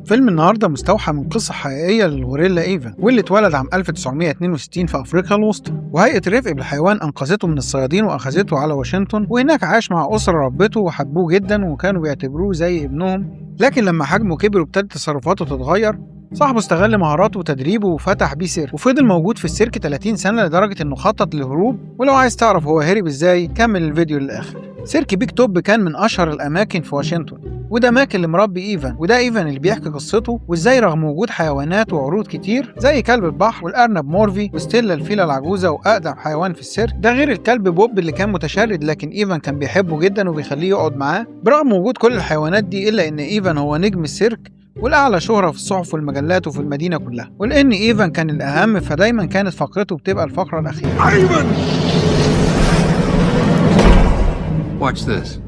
فيلم النهارده مستوحى من قصة حقيقية للغوريلا إيفان، واللي اتولد عام 1962 في أفريقيا الوسطى، وهيئة الرفق بالحيوان أنقذته من الصيادين وأخذته على واشنطن، وهناك عاش مع أسرة ربته وحبوه جدا وكانوا بيعتبروه زي ابنهم. لكن لما حجمه كبر وابتدت تصرفاته تتغير، صاحبه استغل مهاراته وتدريبه وفتح بيه سيرك، وفضل موجود في السيرك 30 سنة لدرجة إنه خطط للهروب. ولو عايز تعرف هو هرب إزاي كمل الفيديو للآخر. سيرك بيج توب كان من أشهر الأماكن في واشنطن، وده ماك اللي مربي إيفان، وده إيفان اللي بيحكي قصته وإزاي رغم وجود حيوانات وعروض كتير زي كلب البحر والأرنب مورفي وستيلا الفيلة العجوزة وأقدم حيوان في السيرك، ده غير الكلب بوب اللي كان متشرد لكن إيفان كان بيحبه جدا وبيخليه يقعد معاه. برغم وجود كل الحيوانات دي إلا إن إيفان هو نجم السيرك والأعلى شهرة في الصحف والمجلات وفي المدينة كلها، ولأن إيفان كان الأهم فدايما كانت فقرته بتبقى الفقرة الأخيرة. Watch this.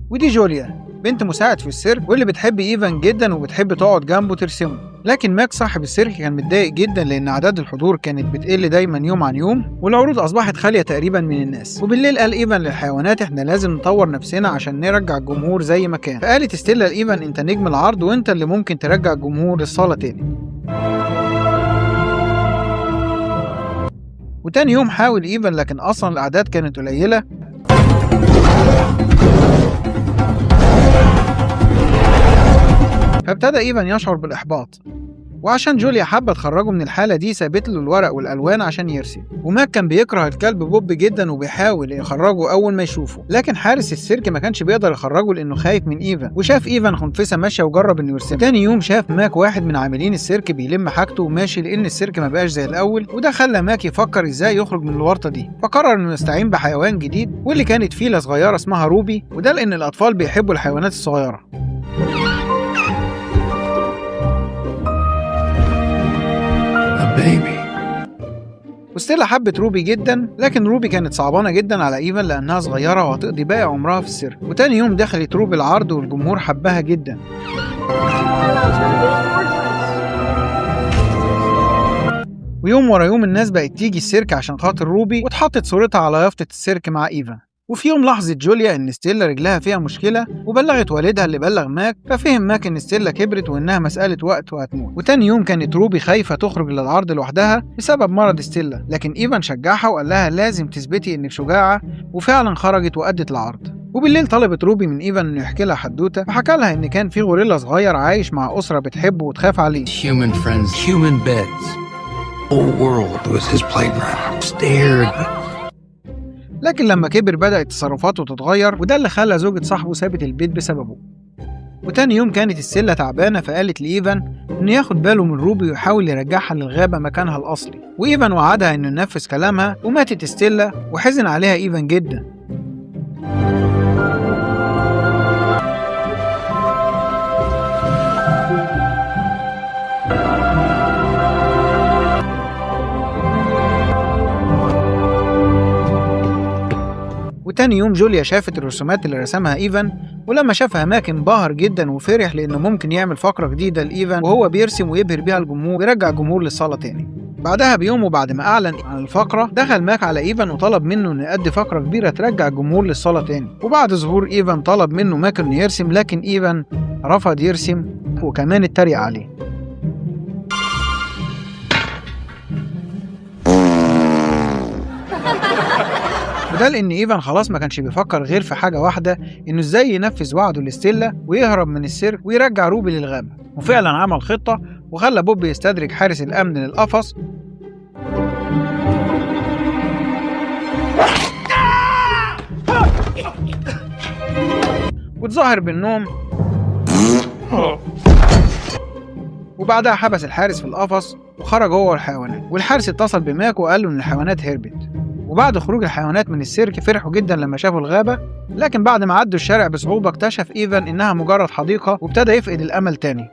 ودي جوليا بنت مساعد في السيرك واللي بتحب إيفان جدا وبتحب تقعد جنبه ترسمه. لكن ماك صاحب السيرك كان متضايق جدا لأن أعداد الحضور كانت بتقل دايما يوم عن يوم والعروض أصبحت خالية تقريبا من الناس. وبالليل قال إيفان للحيوانات إحنا لازم نطور نفسنا عشان نرجع الجمهور زي ما كان. فقالت ستيلا لإيفان أنت نجم العرض وأنت اللي ممكن ترجع الجمهور للصالة تاني. وتاني يوم حاول إيفان لكن أصلا الأعداد كانت قليلة، فابتدى إيفان يشعر بالإحباط. وعشان جوليا حابة تخرجه من الحالة دي سابت له الورق والألوان عشان يرسم. وماك كان بيكره الكلب بوب جدا وبيحاول يخرجه أول ما يشوفه، لكن حارس السيرك ما كانش بيقدر يخرجه لأنه خايف من إيفان. وشاف إيفان خنفسة ماشية وجرب إنه يرسم. تاني يوم شاف ماك واحد من عاملين السيرك بيلم حاجته وماشي لأن السيرك ما بقاش زي الأول، وده خلى ماك يفكر إزاي يخرج من الورطة دي. فقرر إنه يستعين بحيوان جديد واللي كانت فيلة صغيرة اسمها روبي، وده لأن الأطفال بيحبوا الحيوانات الصغيرة. وستيلا حبت روبي جدا، لكن روبي كانت صعبانة جدا على إيفان لأنها صغيرة وهتقضي باقي عمرها في السيرك. وتاني يوم دخلت روبي العرض والجمهور حبها جدا. ويوم ورا يوم الناس بقت تيجي السيرك عشان خاطر روبي واتحطت صورتها على يافطة السيرك مع إيفان. وفي يوم لاحظت جوليا إن ستيلا رجلها فيها مشكلة وبلغت والدها اللي بلغ ماك، ففهم ماك إن ستيلا كبرت وإنها مسألة وقت وهتموت. وتاني يوم كانت روبي خايفة تخرج للعرض لوحدها بسبب مرض ستيلا، لكن إيفان شجعها وقال لها لازم تثبتي إنك شجاعة، وفعلا خرجت وأدت العرض. وبالليل طلبت روبي من إيفان إنه يحكي لها حدوتة، فحكى لها إن كان في غوريلا صغير عايش مع أسرة بتحبه وتخاف عليه. Human friends, human beds. Whole world was his playground. Stared. لكن لما كبر بدأت تصرفاته تتغير، وده اللي خلى زوجة صاحبه سابت البيت بسببه. وتاني يوم كانت ستيلا تعبانة فقالت لإيفان إنه ياخد باله من روبي ويحاول يرجعها للغابة مكانها الأصلي. وإيفان وعدها إنه ينفذ كلامها، وماتت ستيلا وحزن عليها إيفان جدا. وتاني يوم جوليا شافت الرسومات اللي رسمها إيفان، ولما شافها ماك انبهر جدا وفرح لأنه ممكن يعمل فقرة جديدة لإيفان وهو بيرسم ويبهر بيها الجمهور ويرجع الجمهور للصالة تاني. بعدها بيوم وبعد ما أعلن عن الفقرة دخل ماك على إيفان وطلب منه إنه يأدي فقرة كبيرة ترجع الجمهور للصالة تاني. وبعد ظهور إيفان طلب منه ماك إنه يرسم، لكن إيفان رفض يرسم وكمان اتريق عليه. وده لأن إيفان خلاص ما كانش بيفكر غير في حاجة واحدة، إنه إزاي ينفذ وعده لستيلا ويهرب من السيرك ويرجع روبي للغابة. وفعلا عمل خطة وخلى بوب يستدرج حارس الأمن للقفص، وتظاهر بالنوم، وبعدها حبس الحارس في القفص وخرج هو والحيوانات. والحارس اتصل بماك وقال له إن الحيوانات هربت. وبعد خروج الحيوانات من السيرك فرحوا جدا لما شافوا الغابة، لكن بعد ما عدوا الشارع بصعوبة اكتشف إيفان إنها مجرد حديقة وابتدى يفقد الأمل تاني.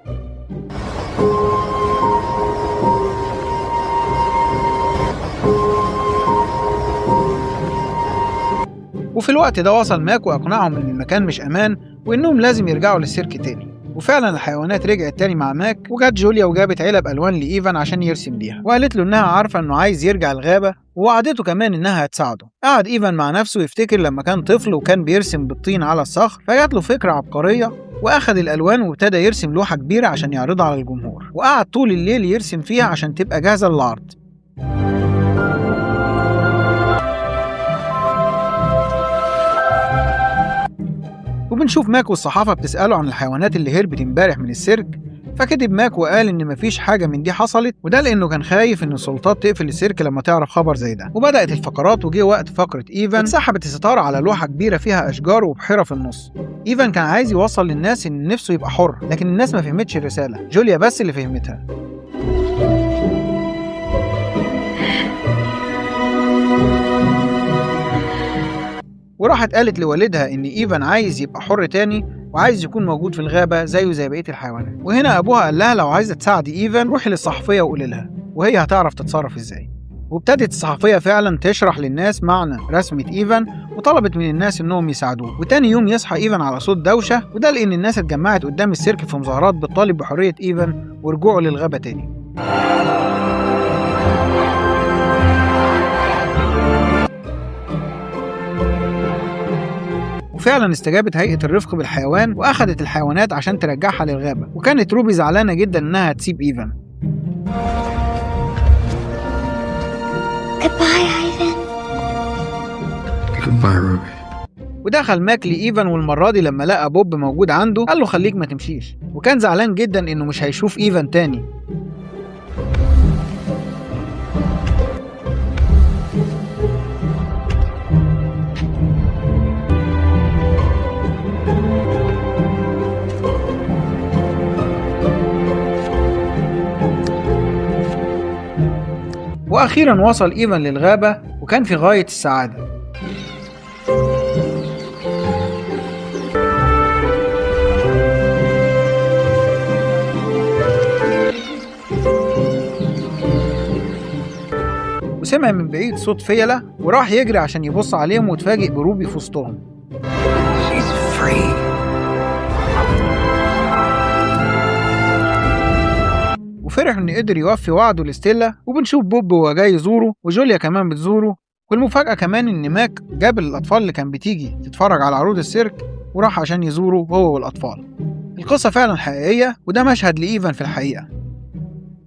وفي الوقت ده وصل ماك وأقنعهم إن المكان مش أمان وإنهم لازم يرجعوا للسيرك تاني. وفعلا الحيوانات رجعت تاني مع ماك، وجت جوليا وجابت علب ألوان لإيفان عشان يرسم بيها، وقالت له إنها عارفة إنه عايز يرجع الغابة، ووعدته كمان إنها هتساعده. قعد إيفان مع نفسه يفتكر لما كان طفل وكان بيرسم بالطين على الصخر، فجات له فكرة عبقرية وأخد الألوان وابتدى يرسم لوحة كبيرة عشان يعرضها على الجمهور، وقعد طول الليل يرسم فيها عشان تبقى جاهزة للعرض. وبنشوف ماك والصحافة بتسأله عن الحيوانات اللي هربت امبارح من السيرك، فكتب ماك وقال إن مفيش حاجة من دي حصلت، وده لأنه كان خايف إن السلطات تقفل السيرك لما تعرف خبر زي ده. وبدأت الفقرات وجه وقت فقرة إيفان، اتسحبت الستارة على لوحة كبيرة فيها أشجار وبحيرة في النص. إيفان كان عايز يوصل للناس إن نفسه يبقى حر، لكن الناس ما فهمتش الرسالة، جوليا بس اللي فهمتها. وراحت قالت لوالدها إن إيفان عايز يبقى حر تاني وعايز يكون موجود في الغابة زيه زي بقية الحيوانات. وهنا أبوها قال لها لو عايزة تساعدي إيفان روحي للصحفية وقولي لها، وهي هتعرف تتصرف إزاي. وابتدت الصحفية فعلا تشرح للناس معنى رسمة إيفان، وطلبت من الناس إنهم يساعدوه. وتاني يوم يصحى إيفان على صوت دوشة، وده لأن الناس اتجمعت قدام السيرك في مظاهرات بتطالب بحرية إيفان ورجوعه للغابة تاني. وفعلا استجابت هيئة الرفق بالحيوان وأخدت الحيوانات عشان ترجعها للغابة، وكانت روبي زعلانة جدا إنها هتسيب إيفان. Goodbye, Ruby. ودخل ماك لإيفان، والمرة دي لما لقى بوب موجود عنده قال له خليك ما تمشيش، وكان زعلان جدا إنه مش هيشوف إيفان تاني. وأخيرا وصل إيفان للغابة وكان في غاية السعادة. وسمع من بعيد صوت فيلة وراح يجري عشان يبص عليهم، وتفاجئ بروبي في وسطهم. She's free. وفرح إن قدر يوفي وعده لستيلا. وبنشوف بوب وهو جاي يزوره، وجوليا كمان بتزوره. والمفاجأة كمان إن ماك جاب الأطفال اللي كان بتيجي تتفرج على عروض السيرك وراح عشان يزوره هو والأطفال. القصة فعلا حقيقية، وده مشهد لإيفان في الحقيقة.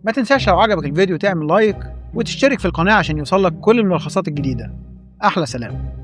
ما تنساش لو عجبك الفيديو تعمل لايك وتشترك في القناة عشان يوصلك كل الملخصات الجديدة. أحلى سلام.